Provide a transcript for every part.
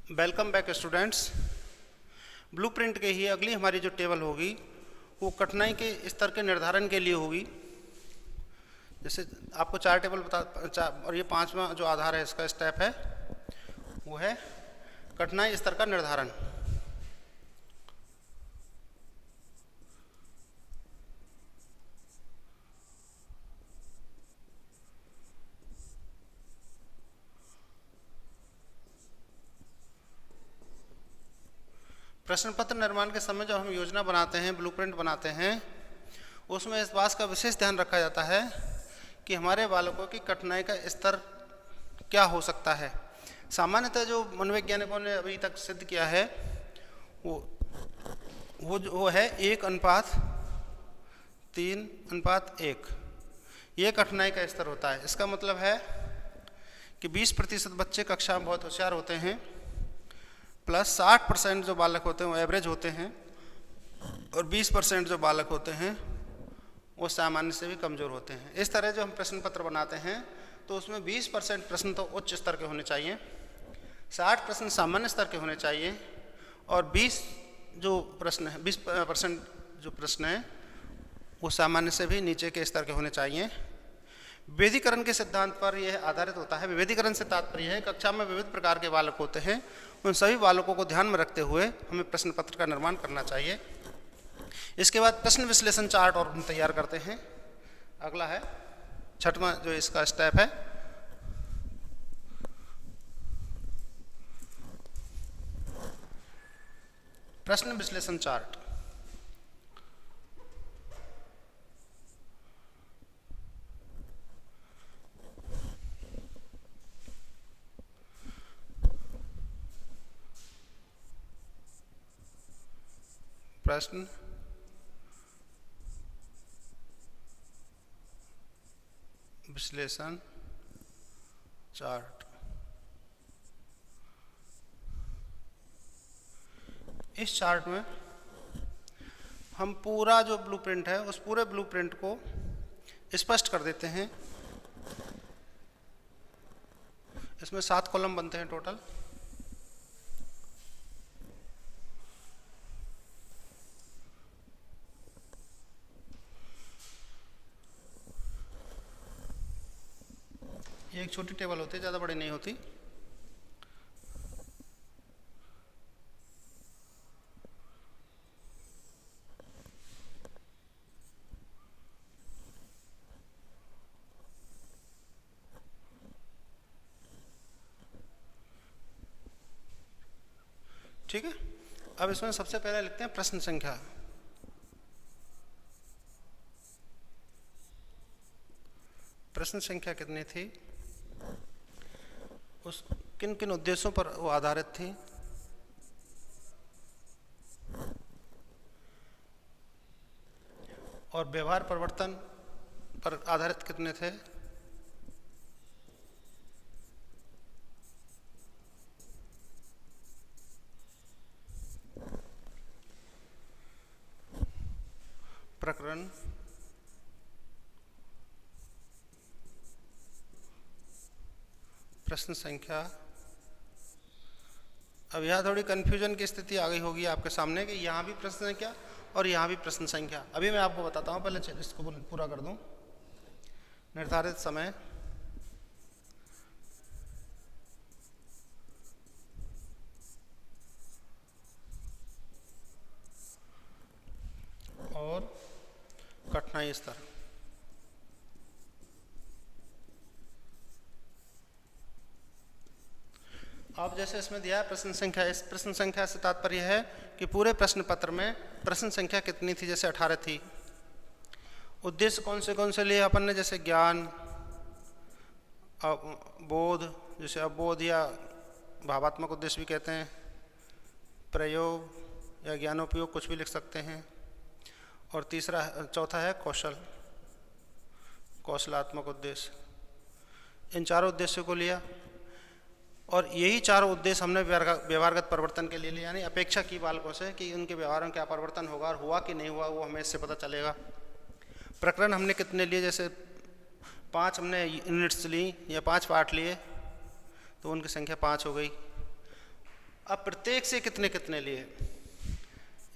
Welcome back students. Blueprint के ही अगली हमारी जो टेबल होगी वो कठिनाई के स्तर के निर्धारण के लिए होगी। जैसे आपको चार टेबल और ये पांचवा जो आधार है इसका स्टेप है वो है कठिनाई स्तर का निर्धारण। प्रश्न पत्र निर्माण के समय जब हम योजना बनाते हैं, ब्लूप्रिंट बनाते हैं, उसमें इस बात का विशेष ध्यान रखा जाता है कि हमारे बालकों की कठिनाई का स्तर क्या हो सकता है। सामान्यतः जो मनोवैज्ञानिकों ने अभी तक सिद्ध किया है वो है 1:3:1। ये कठिनाई का स्तर होता है। इसका मतलब है कि 20% बच्चे कक्षा में बहुत होशियार होते हैं, प्लस 60% जो बालक होते हैं वो एवरेज होते हैं, और 20% जो बालक होते हैं वो सामान्य से भी कमज़ोर होते हैं। इस तरह जो हम प्रश्न पत्र बनाते हैं तो उसमें 20% प्रश्न तो उच्च स्तर के होने चाहिए, 60 प्रश्न सामान्य स्तर के होने चाहिए, और 20% जो प्रश्न है वो सामान्य से भी नीचे के स्तर के होने चाहिए। विभेदीकरण के सिद्धांत पर यह आधारित होता है। विभेदीकरण से तात्पर्य है कक्षा में विविध प्रकार के बालक होते हैं, उन सभी बालकों को ध्यान में रखते हुए हमें प्रश्न पत्र का निर्माण करना चाहिए। इसके बाद प्रश्न विश्लेषण चार्ट और हम तैयार करते हैं। अगला है छठवां जो इसका स्टेप है, प्रश्न विश्लेषण चार्ट। प्रश्न विश्लेषण चार्ट। इस चार्ट में हम पूरा जो ब्लूप्रिंट है उस पूरे ब्लूप्रिंट को स्पष्ट कर देते हैं। इसमें 7 कॉलम बनते हैं टोटल। ये एक छोटी टेबल होती है, ज़्यादा बड़ी नहीं होती। ठीक है, अब इसमें सबसे पहले लिखते हैं प्रश्न संख्या। प्रश्न संख्या कितनी थी, उस किन किन उद्देश्यों पर वो आधारित थी, और व्यवहार परिवर्तन पर आधारित कितने थे, प्रकरण, प्रश्न संख्या। अब यहाँ थोड़ी कन्फ्यूजन की स्थिति आ गई होगी आपके सामने कि यहाँ भी प्रश्न संख्या और यहाँ भी प्रश्न संख्या। अभी मैं आपको बताता हूँ, पहले इसको पूरा कर दूँ। निर्धारित समय, और कठिनाई स्तर। अब जैसे इसमें दिया है प्रश्न संख्या, इस प्रश्न संख्या से तात्पर्य है कि पूरे प्रश्न पत्र में प्रश्न संख्या कितनी थी। जैसे 18 थी। उद्देश्य कौन से लिए अपन ने, जैसे ज्ञान, बोध, जैसे अवबोध या भावात्मक उद्देश्य भी कहते हैं, प्रयोग या ज्ञानोपयोग कुछ भी लिख सकते हैं, और चौथा है कौशलात्मक उद्देश्य। इन चारों उद्देश्यों को लिया, और यही चारों उद्देश्य हमने व्यवहारगत परिवर्तन के लिए लिया, यानी अपेक्षा की बालकों से कि उनके व्यवहार में क्या परिवर्तन होगा, और हुआ कि नहीं हुआ वो हमें इससे पता चलेगा। प्रकरण हमने कितने लिए, जैसे 5 हमने यूनिट्स ली या 5 पार्ट लिए तो उनकी संख्या 5 हो गई। अब प्रत्येक से कितने कितने लिए,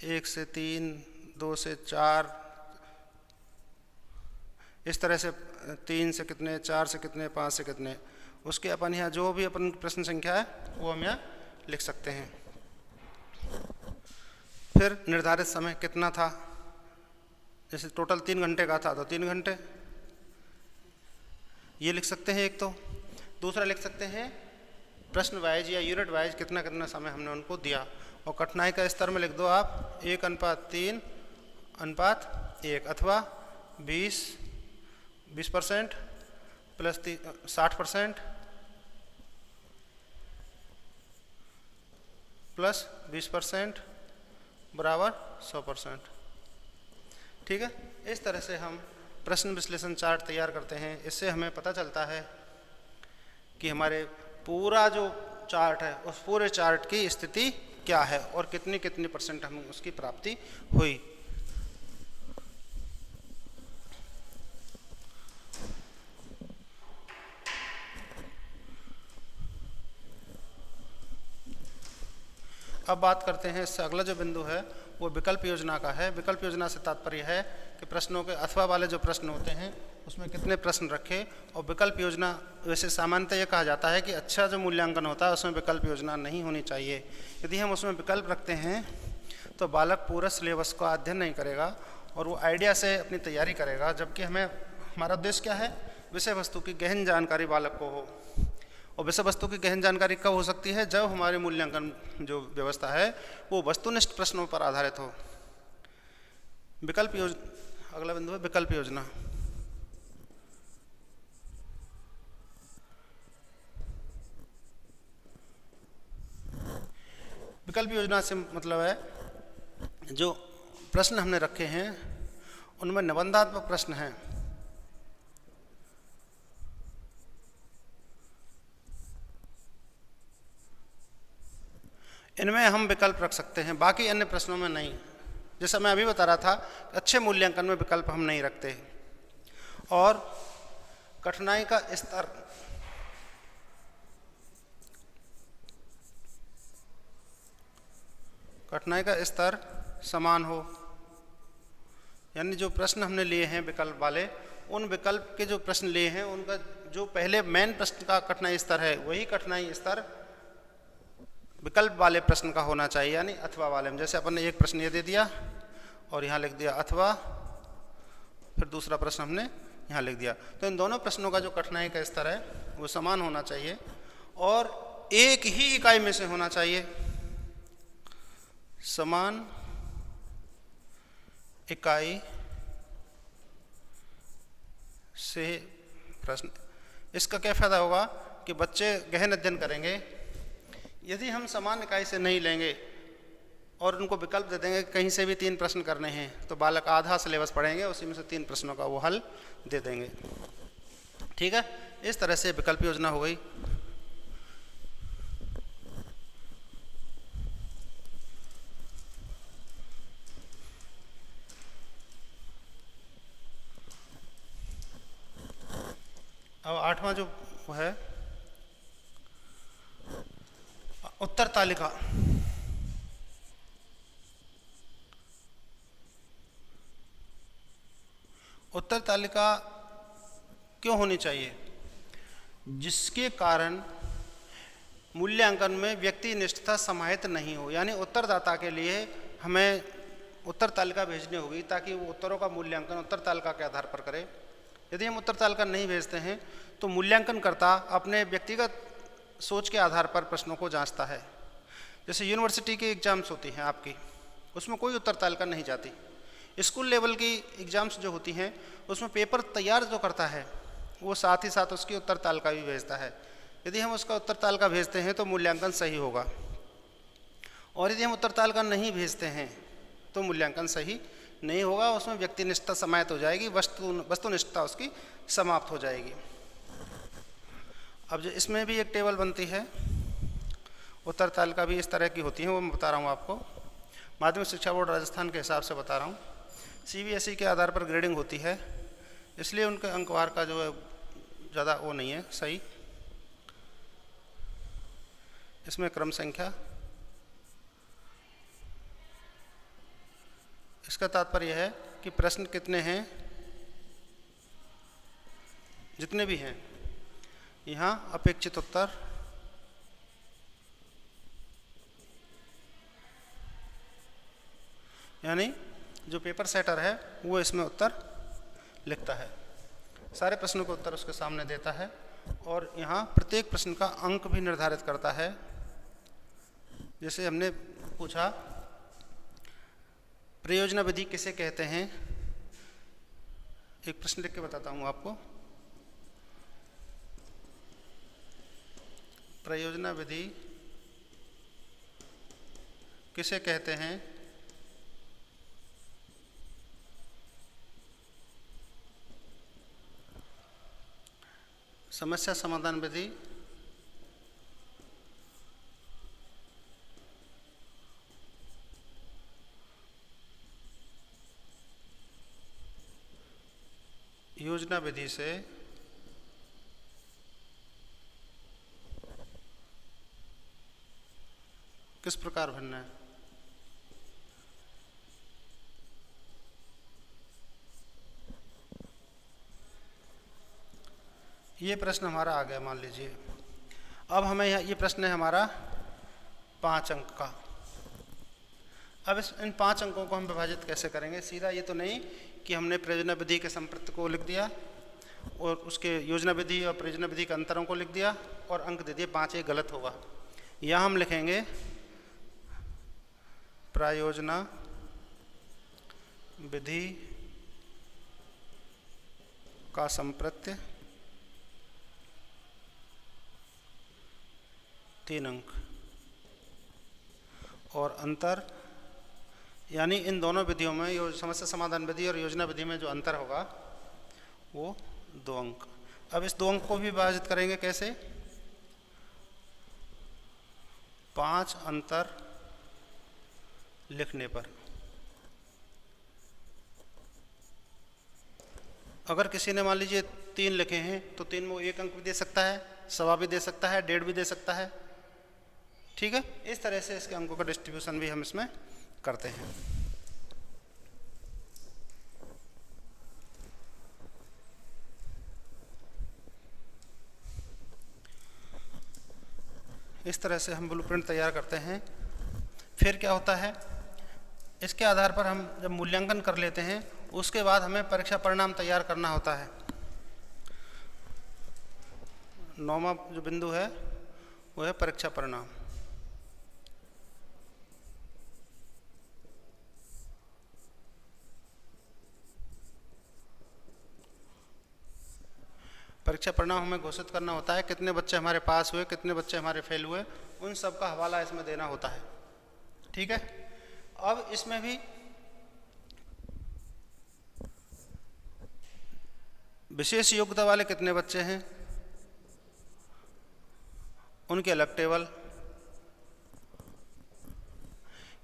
1 से 3, 2 से 4, इस तरह से 3 से कितने, 4 से कितने, 5 से कितने, उसके अपन यहाँ जो भी अपन प्रश्न संख्या है वो हम यहाँ लिख सकते हैं। फिर निर्धारित समय कितना था, जैसे टोटल 3 घंटे का था तो 3 घंटे ये लिख सकते हैं एक। तो दूसरा लिख सकते हैं प्रश्न वाइज या यूनिट वाइज कितना कितना समय हमने उनको दिया, और कठिनाई का स्तर में लिख दो आप 1:3:1 अथवा 20% प्लस 60% प्लस 20% बराबर 100%। ठीक है, इस तरह से हम प्रश्न विश्लेषण चार्ट तैयार करते हैं। इससे हमें पता चलता है कि हमारे पूरा जो चार्ट है उस पूरे चार्ट की स्थिति क्या है और कितनी कितनी % हमें उसकी प्राप्ति हुई। अब बात करते हैं, इससे अगला जो बिंदु है वो विकल्प योजना का है। विकल्प योजना से तात्पर्य है कि प्रश्नों के अथवा वाले जो प्रश्न होते हैं उसमें कितने प्रश्न रखे, और विकल्प योजना वैसे सामान्यतः ये कहा जाता है कि अच्छा जो मूल्यांकन होता है उसमें विकल्प योजना नहीं होनी चाहिए। यदि हम उसमें विकल्प रखते हैं तो बालक पूरा सिलेबस का अध्ययन नहीं करेगा और वो आइडिया से अपनी तैयारी करेगा, जबकि हमारा उद्देश्य क्या है, विषय वस्तु की गहन जानकारी बालक को हो। और विषय वस्तु की गहन जानकारी कब हो सकती है, जब हमारे मूल्यांकन जो व्यवस्था है वो वस्तुनिष्ठ प्रश्नों पर आधारित हो। विकल्प योजना, अगला बिंदु है विकल्प योजना। विकल्प योजना से मतलब है जो प्रश्न हमने रखे हैं उनमें निबंधात्मक प्रश्न हैं, इनमें हम विकल्प रख सकते हैं, बाकी अन्य प्रश्नों में नहीं। जैसा मैं अभी बता रहा था, अच्छे मूल्यांकन में विकल्प हम नहीं रखते। और कठिनाई का स्तर, कठिनाई का स्तर समान हो, यानी जो प्रश्न हमने लिए हैं विकल्प वाले, उन विकल्प के जो प्रश्न लिए हैं उनका जो पहले मेन प्रश्न का कठिनाई स्तर है वही कठिनाई स्तर विकल्प वाले प्रश्न का होना चाहिए, यानी अथवा वाले में। जैसे अपन ने एक प्रश्न ये दे दिया और यहाँ लिख दिया अथवा, फिर दूसरा प्रश्न हमने यहाँ लिख दिया, तो इन दोनों प्रश्नों का जो कठिनाई का स्तर है वो समान होना चाहिए और एक ही इकाई में से होना चाहिए, समान इकाई से प्रश्न। इसका क्या फायदा होगा कि बच्चे गहन अध्ययन करेंगे। यदि हम समान इकाई से नहीं लेंगे और उनको विकल्प दे देंगे कहीं से भी 3 प्रश्न करने हैं, तो बालक आधा सिलेबस पढ़ेंगे, उसी में से 3 प्रश्नों का वो हल दे देंगे। ठीक है, इस तरह से विकल्प योजना हो गई। अब 8वां जो है उत्तर तालिका। उत्तर तालिका क्यों होनी चाहिए, जिसके कारण मूल्यांकन में व्यक्ति निष्ठता समाहित नहीं हो, यानी उत्तरदाता के लिए हमें उत्तर तालिका भेजनी होगी ताकि वो उत्तरों का मूल्यांकन उत्तर तालिका के आधार पर करे। यदि हम उत्तर तालिका नहीं भेजते हैं तो मूल्यांकनकर्ता अपने व्यक्तिगत सोच के आधार पर प्रश्नों को जांचता है। जैसे यूनिवर्सिटी की एग्जाम्स होती हैं आपकी, उसमें कोई उत्तर तालिका नहीं जाती। स्कूल लेवल की एग्जाम्स जो होती हैं उसमें पेपर तैयार जो करता है वो साथ ही साथ उसकी उत्तर तालिका भी भेजता है। यदि हम उसका उत्तर तालिका भेजते हैं तो मूल्यांकन सही होगा, और यदि हम उत्तर तालिका नहीं भेजते हैं तो मूल्यांकन सही नहीं होगा, उसमें व्यक्तिनिष्ठता समाहित हो जाएगी, वस्तुनिष्ठता उसकी समाप्त हो जाएगी। अब जो इसमें भी एक टेबल बनती है, उत्तर तालिका भी इस तरह की होती है, वो मैं बता रहा हूँ आपको। माध्यमिक शिक्षा बोर्ड राजस्थान के हिसाब से बता रहा हूँ। CBSE के आधार पर ग्रेडिंग होती है, इसलिए उनके अंकवार का जो है ज़्यादा वो नहीं है सही। इसमें क्रम संख्या इसका तात्पर्य है कि प्रश्न कितने हैं, जितने भी हैं, यहाँ अपेक्षित उत्तर यानी जो पेपर सेटर है वो इसमें उत्तर लिखता है, सारे प्रश्नों का उत्तर उसके सामने देता है और यहाँ प्रत्येक प्रश्न का अंक भी निर्धारित करता है। जैसे हमने पूछा प्रयोजना विधि किसे कहते हैं, एक प्रश्न लिख के बताता हूँ आपको। प्रयोजना विधि किसे कहते हैं, समस्या समाधान विधि योजना विधि से किस प्रकार भिन्न है। ये प्रश्न हमारा आ गया, मान लीजिए। अब हमें ये प्रश्न है हमारा 5 अंक का। अब इन 5 अंकों को हम विभाजित कैसे करेंगे। सीधा ये तो नहीं कि हमने प्रयोजना विधि के संप्रति को लिख दिया और उसके योजना विधि और प्रयोजना विधि के अंतरों को लिख दिया और अंक दे दिए 5, ये गलत होगा। यहाँ हम लिखेंगे प्रयोजना विधि का संप्रत्य 3 अंक और अंतर, यानी इन दोनों विधियों में समस्या समाधान विधि और योजना विधि में जो अंतर होगा वो 2 अंक। अब इस 2 अंक को भी विभाजित करेंगे कैसे, 5 अंतर लिखने पर। अगर किसी ने मान लीजिए 3 लिखे हैं तो 3 में वो 1 अंक भी दे सकता है, 1.25 भी दे सकता है, 1.5 भी दे सकता है। ठीक है, इस तरह से इसके अंकों का डिस्ट्रीब्यूशन भी हम इसमें करते हैं। इस तरह से हम ब्लूप्रिंट तैयार करते हैं। फिर क्या होता है, इसके आधार पर हम जब मूल्यांकन कर लेते हैं उसके बाद हमें परीक्षा परिणाम तैयार करना होता है। 9वां जो बिंदु है वो है परीक्षा परिणाम। परीक्षा परिणाम हमें घोषित करना होता है, कितने बच्चे हमारे पास हुए, कितने बच्चे हमारे फेल हुए, उन सब का हवाला इसमें देना होता है। ठीक है, अब इसमें भी विशेष योग्यता वाले कितने बच्चे हैं उनके अलग टेबल,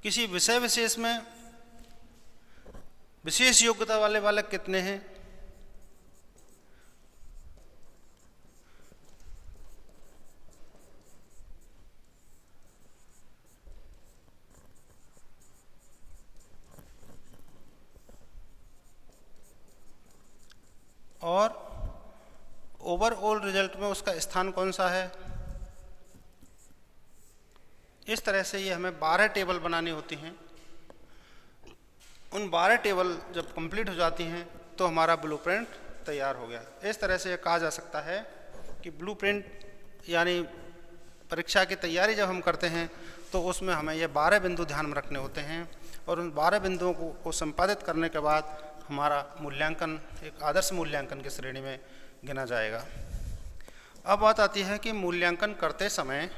किसी विषय विशेष में विशेष योग्यता वाले बालक कितने हैं, और ओवरऑल रिजल्ट में उसका स्थान कौन सा है। इस तरह से ये हमें 12 टेबल बनानी होती हैं। उन 12 टेबल जब कंप्लीट हो जाती हैं तो हमारा ब्लूप्रिंट तैयार हो गया। इस तरह से ये कहा जा सकता है कि ब्लूप्रिंट यानी परीक्षा की तैयारी जब हम करते हैं तो उसमें हमें ये 12 बिंदु ध्यान में रखने होते हैं और उन 12 बिंदुओं को संपादित करने के बाद हमारा मूल्यांकन एक आदर्श मूल्यांकन की श्रेणी में गिना जाएगा। अब बात आती है कि मूल्यांकन करते समय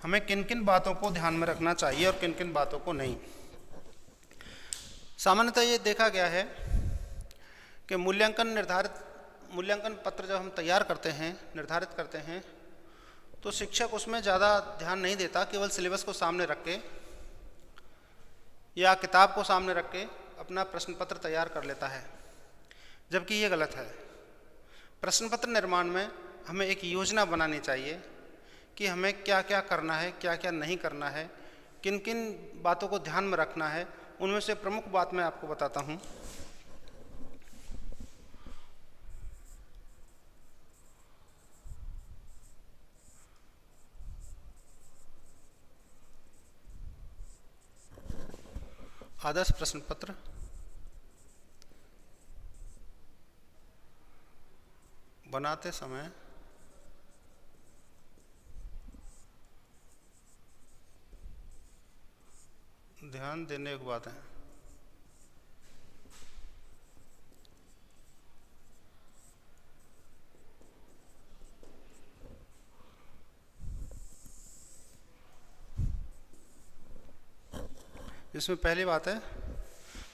हमें किन किन बातों को ध्यान में रखना चाहिए और किन किन बातों को नहीं। सामान्यतः ये देखा गया है कि मूल्यांकन पत्र जब हम तैयार करते हैं, निर्धारित करते हैं, तो शिक्षक उसमें ज़्यादा ध्यान नहीं देता, केवल सिलेबस को सामने रख के या किताब को सामने रख के अपना प्रश्न पत्र तैयार कर लेता है, जबकि ये गलत है। प्रश्न पत्र निर्माण में हमें एक योजना बनानी चाहिए कि हमें क्या क्या करना है, क्या क्या नहीं करना है, किन किन बातों को ध्यान में रखना है, उनमें से प्रमुख बात मैं आपको बताता हूँ। आदर्श प्रश्न पत्र बनाते समय ध्यान देने की बात है। इसमें पहली बात है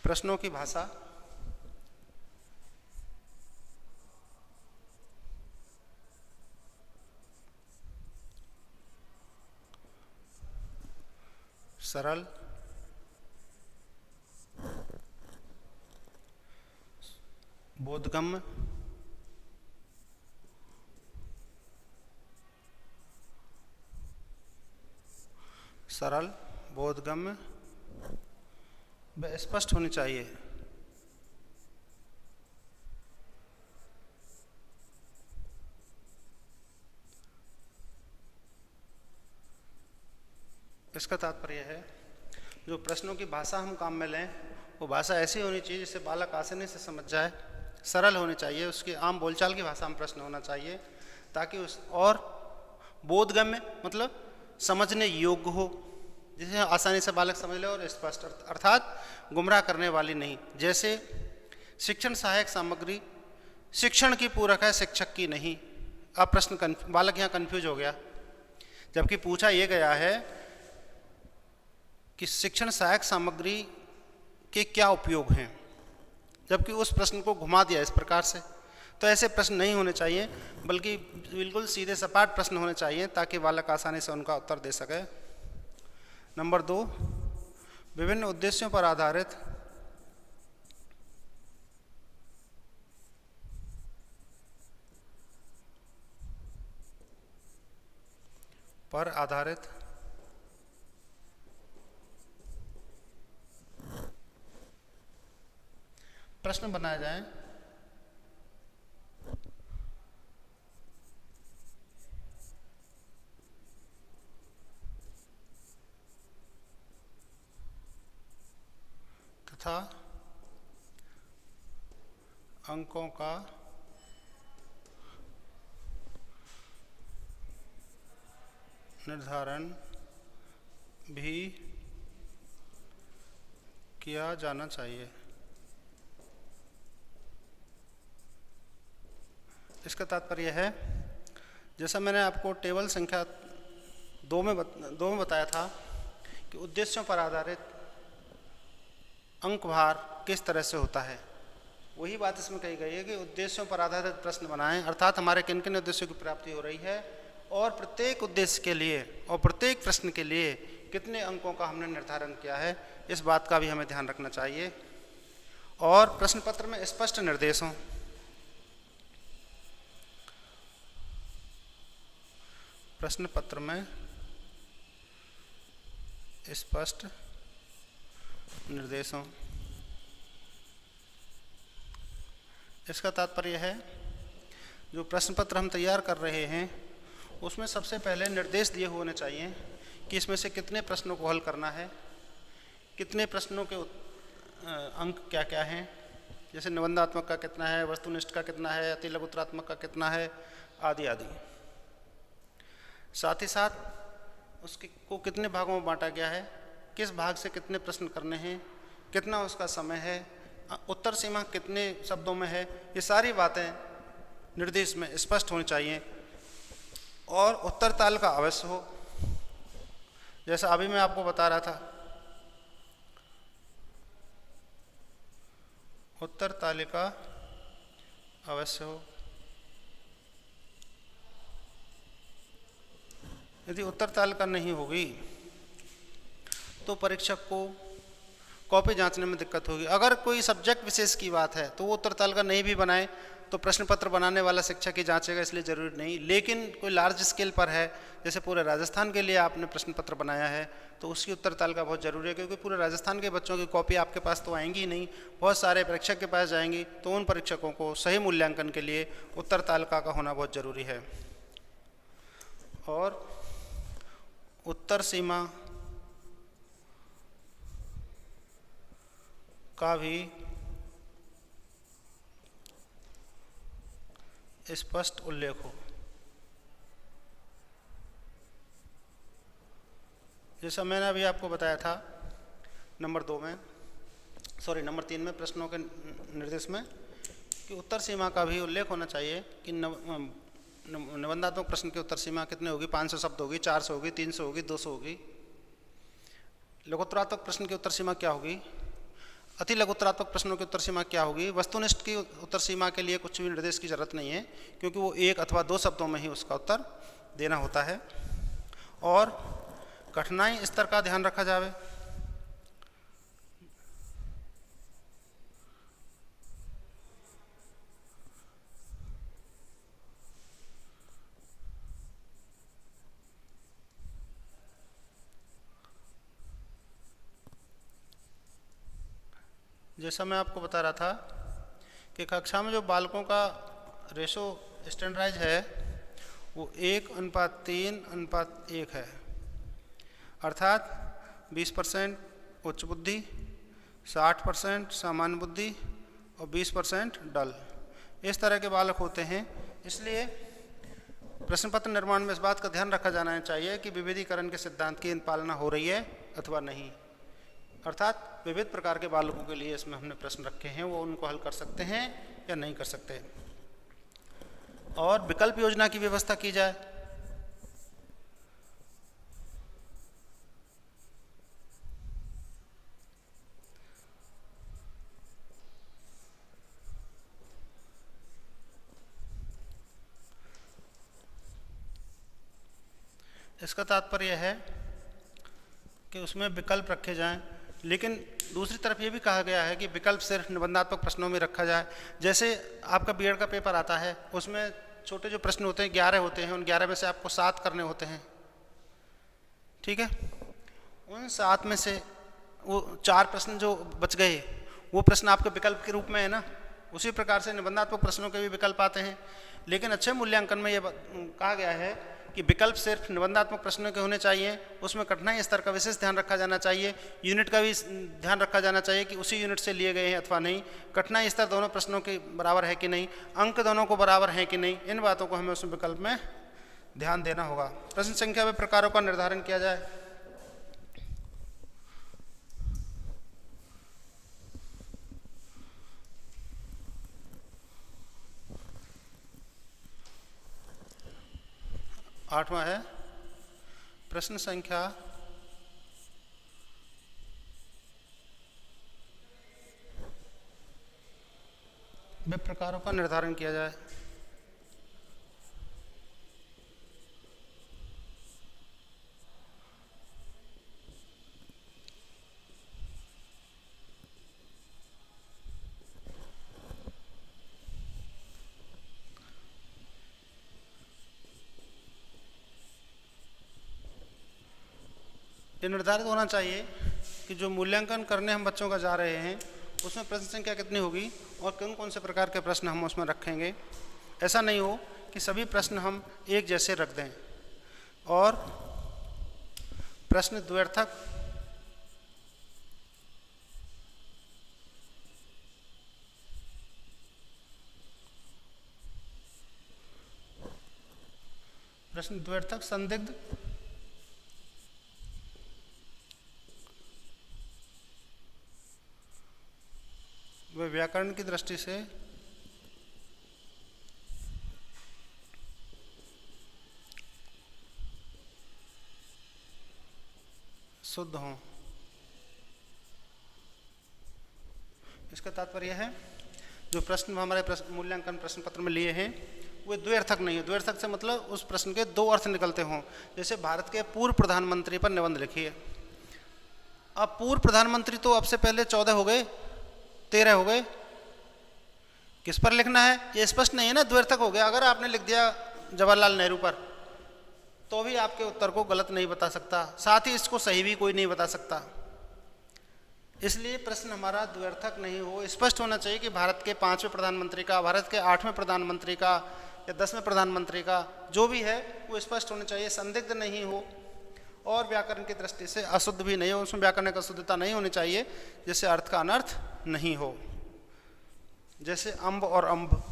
प्रश्नों की भाषा, सरल, बोधगम्य, सरल, बोधगम्य व स्पष्ट होनी चाहिए। इसका तात्पर्य है जो प्रश्नों की भाषा हम काम में लें वो भाषा ऐसी होनी चाहिए जिससे बालक आसानी से समझ जाए, सरल होनी चाहिए, उसकी आम बोलचाल की भाषा में प्रश्न होना चाहिए ताकि उस और बोधगम्य मतलब समझने योग्य हो, जिसे आसानी से बालक समझ ले, और स्पष्ट अर्थात गुमराह करने वाली नहीं। जैसे शिक्षण सहायक सामग्री शिक्षण की पूरक है, शिक्षक की नहीं। अब प्रश्न बालक यहाँ कन्फ्यूज हो गया, जबकि पूछा यह गया है कि शिक्षण सहायक सामग्री के क्या उपयोग हैं, जबकि उस प्रश्न को घुमा दिया इस प्रकार से। तो ऐसे प्रश्न नहीं होने चाहिए, बल्कि बिल्कुल सीधे सपाट प्रश्न होने चाहिए ताकि बालक आसानी से उनका उत्तर दे सके। नंबर 2, विभिन्न उद्देश्यों पर आधारित प्रश्न बनाए जाएं तथा अंकों का निर्धारण भी किया जाना चाहिए। इसका तात्पर्य है, जैसा मैंने आपको टेबल संख्या 2 में बताया था कि उद्देश्यों पर आधारित अंक भार किस तरह से होता है, वही बात इसमें कही गई है कि उद्देश्यों पर आधारित प्रश्न बनाएं, अर्थात हमारे किन किन उद्देश्यों की प्राप्ति हो रही है और प्रत्येक उद्देश्य के लिए और प्रत्येक प्रश्न के लिए कितने अंकों का हमने निर्धारण किया है, इस बात का भी हमें ध्यान रखना चाहिए। और प्रश्न पत्र में स्पष्ट निर्देश हों। प्रश्न पत्र में स्पष्ट निर्देशों, इसका तात्पर्य है जो प्रश्न पत्र हम तैयार कर रहे हैं उसमें सबसे पहले निर्देश दिए होने चाहिए कि इसमें से कितने प्रश्नों को हल करना है, कितने प्रश्नों के अंक क्या क्या हैं, जैसे निबंधात्मक का कितना है, वस्तुनिष्ठ का कितना है, अति लघुत्तरात्मक का कितना है, आदि आदि। साथ ही साथ उसके को कितने भागों में बांटा गया है, किस भाग से कितने प्रश्न करने हैं, कितना उसका समय है, उत्तर सीमा कितने शब्दों में है, ये सारी बातें निर्देश में स्पष्ट होनी चाहिए। और उत्तर तालिका अवश्य हो, जैसा अभी मैं आपको बता रहा था, उत्तर तालिका अवश्य हो। यदि उत्तर तालिका नहीं होगी तो परीक्षक को कॉपी जांचने में दिक्कत होगी। अगर कोई सब्जेक्ट विशेष की बात है तो वो उत्तर तालिका नहीं भी बनाए तो प्रश्न पत्र बनाने वाला शिक्षक ही जांचेगा, इसलिए ज़रूरी नहीं। लेकिन कोई लार्ज स्केल पर है, जैसे पूरे राजस्थान के लिए आपने प्रश्न पत्र बनाया है, तो उसकी उत्तर तालिका बहुत ज़रूरी है, क्योंकि पूरे राजस्थान के बच्चों की कॉपी आपके पास तो आएंगी ही नहीं, बहुत सारे परीक्षक के पास जाएंगी। तो उन परीक्षकों को सही मूल्यांकन के लिए उत्तर तालिका का होना बहुत ज़रूरी है। और उत्तर सीमा का भी स्पष्ट उल्लेख हो। जैसा मैंने अभी आपको बताया था नंबर 3 में प्रश्नों के निर्देश में, कि उत्तर सीमा का भी उल्लेख होना चाहिए कि निबंधात्मक प्रश्न की उत्तर सीमा कितनी होगी, 500 शब्द होगी, 400 होगी, 300 होगी, 200 होगी। लघुत्तरात्मक प्रश्न की उत्तर सीमा क्या होगी, अति लघुत्तरात्मक प्रश्नों की उत्तर सीमा क्या होगी। वस्तुनिष्ठ की उत्तर सीमा के लिए कुछ भी निर्देश की जरूरत नहीं है, क्योंकि वो 1 अथवा 2 शब्दों में ही उसका उत्तर देना होता है। और कठिनाई स्तर का ध्यान रखा जाए। जैसा मैं आपको बता रहा था कि कक्षा में जो बालकों का रेशो स्टैंडर्डाइज है वो 1:3:1 है, अर्थात 20% उच्च बुद्धि, 60% सामान्य बुद्धि और 20% डल, इस तरह के बालक होते हैं। इसलिए प्रश्न पत्र निर्माण में इस बात का ध्यान रखा जाना चाहिए कि विविधीकरण के सिद्धांत की पालना हो रही है अथवा नहीं, अर्थात विविध प्रकार के बालकों के लिए इसमें हमने प्रश्न रखे हैं, वो उनको हल कर सकते हैं या नहीं कर सकते। और विकल्प योजना की व्यवस्था की जाए। इसका तात्पर्य है कि उसमें विकल्प रखे जाएं, लेकिन दूसरी तरफ ये भी कहा गया है कि विकल्प सिर्फ निबंधात्मक प्रश्नों में रखा जाए। जैसे आपका बीएड का पेपर आता है, उसमें छोटे जो प्रश्न होते हैं 11 होते हैं, उन 11 में से आपको 7 करने होते हैं, ठीक है। उन 7 में से वो 4 प्रश्न जो बच गए वो प्रश्न आपके विकल्प के रूप में है ना। उसी प्रकार से निबंधात्मक प्रश्नों के भी विकल्प आते हैं, लेकिन अच्छे मूल्यांकन में ये कहा गया है कि विकल्प सिर्फ निबंधात्मक प्रश्नों के होने चाहिए। उसमें कठिनाई स्तर का विशेष ध्यान रखा जाना चाहिए, यूनिट का भी ध्यान रखा जाना चाहिए कि उसी यूनिट से लिए गए हैं अथवा नहीं, कठिनाई स्तर दोनों प्रश्नों के बराबर है कि नहीं, अंक दोनों को बराबर हैं कि नहीं, इन बातों को हमें उस विकल्प में ध्यान देना होगा। प्रश्न संख्या व प्रकारों का निर्धारण किया जाए। आठवां है प्रश्न संख्या व प्रकारों का निर्धारण किया जाए। ये निर्धारित होना चाहिए कि जो मूल्यांकन करने हम बच्चों का जा रहे हैं उसमें प्रश्न संख्या कितनी होगी और कौन कौन से प्रकार के प्रश्न हम उसमें रखेंगे। ऐसा नहीं हो कि सभी प्रश्न हम एक जैसे रख दें और प्रश्न द्व्यर्थक संदिग्ध व व्याकरण की दृष्टि से शुद्ध हों। इसका तात्पर्य है जो प्रश्न हमारे मूल्यांकन प्रश्न पत्र में लिए हैं वे द्व्यर्थक नहीं है। द्व्यर्थक से मतलब उस प्रश्न के 2 अर्थ निकलते हों। जैसे भारत के पूर्व प्रधानमंत्री पर निबंध लिखिए। अब पूर्व प्रधानमंत्री तो अब से पहले 14 हो गए, 13 हो गए, किस पर लिखना है ये स्पष्ट नहीं है ना, द्व्यर्थक हो गया। अगर आपने लिख दिया जवाहरलाल नेहरू पर तो भी आपके उत्तर को गलत नहीं बता सकता, साथ ही इसको सही भी कोई नहीं बता सकता। इसलिए प्रश्न हमारा द्व्यर्थक नहीं हो, स्पष्ट होना चाहिए कि भारत के 5वें प्रधानमंत्री का, भारत के 8वें प्रधानमंत्री का या 10वें प्रधानमंत्री का जो भी है वो स्पष्ट होना चाहिए, संदिग्ध नहीं हो और व्याकरण की दृष्टि से अशुद्ध भी नहीं हो, उसमें व्याकरण की अशुद्धता नहीं होनी चाहिए जिससे अर्थ का अनर्थ नहीं हो। जैसे अम्ब और अम्ब,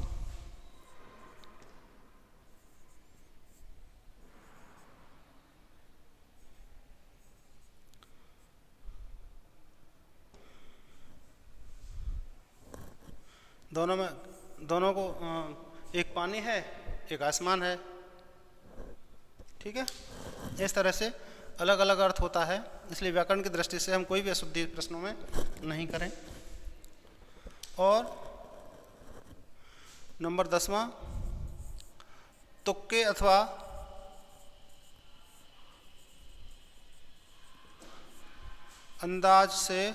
दोनों को एक पानी है एक आसमान है, ठीक है। इस तरह से अलग अलग अर्थ होता है, इसलिए व्याकरण की दृष्टि से हम कोई भी अशुद्धि प्रश्नों में नहीं करें। और नंबर 10वां, तुक्के अथवा अंदाज से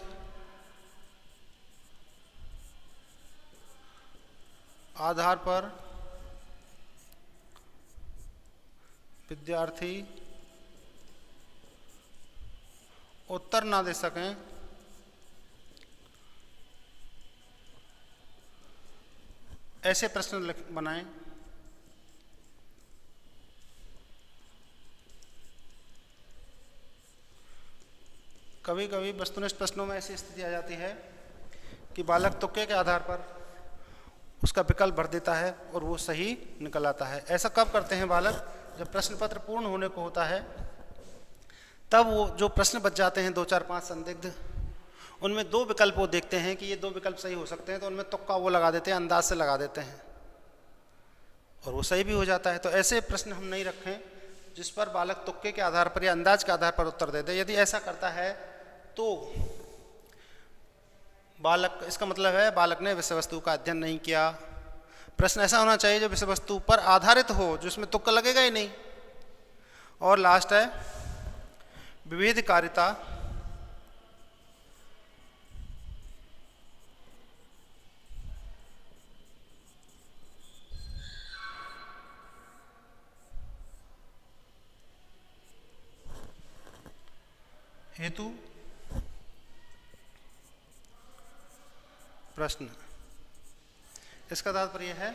आधार पर विद्यार्थी उत्तर ना दे सकें ऐसे प्रश्न बनाएं। कभी कभी वस्तुनिष्ठ प्रश्नों में ऐसी स्थिति आ जाती है कि बालक तुक्के के आधार पर उसका विकल्प भर देता है और वो सही निकल आता है। ऐसा कब करते हैं बालक? जब प्रश्न पत्र पूर्ण होने को होता है तब वो जो प्रश्न बच जाते हैं 2, 4, 5 संदिग्ध, उनमें 2 विकल्प वो देखते हैं कि ये 2 विकल्प सही हो सकते हैं तो उनमें तुक्का वो लगा देते हैं, अंदाज से लगा देते हैं और वो सही भी हो जाता है। तो ऐसे प्रश्न हम नहीं रखें जिस पर बालक तुक्के के आधार पर या अंदाज के आधार पर उत्तर दे दे। यदि ऐसा करता है तो बालक, इसका मतलब है बालक ने विषय वस्तु का अध्ययन नहीं किया। प्रश्न ऐसा होना चाहिए जो विषय वस्तु पर आधारित हो, जिसमें तुक्का लगेगा ही नहीं। और लास्ट है विविधकारिता हेतु प्रश्न। इसका तात्पर्य है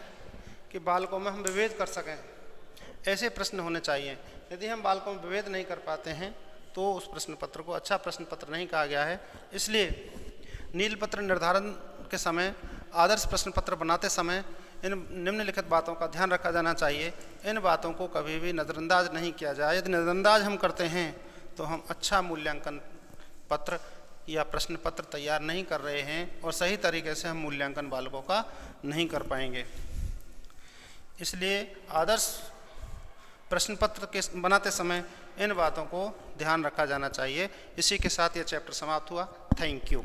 कि बालकों में हम विभेद कर सकें, ऐसे प्रश्न होने चाहिए। यदि हम बालकों में विभेद नहीं कर पाते हैं तो उस प्रश्न पत्र को अच्छा प्रश्न पत्र नहीं कहा गया है। इसलिए नील पत्र निर्धारण के समय, आदर्श प्रश्न पत्र बनाते समय इन निम्नलिखित बातों का ध्यान रखा जाना चाहिए। इन बातों को कभी भी नज़रअंदाज नहीं किया जाए। यदि नज़रअंदाज हम करते हैं तो हम अच्छा मूल्यांकन पत्र या प्रश्न पत्र तैयार नहीं कर रहे हैं और सही तरीके से हम मूल्यांकन बालकों का नहीं कर पाएंगे। इसलिए आदर्श प्रश्न पत्र के बनाते समय इन बातों को ध्यान रखा जाना चाहिए। इसी के साथ यह चैप्टर समाप्त हुआ। Thank you.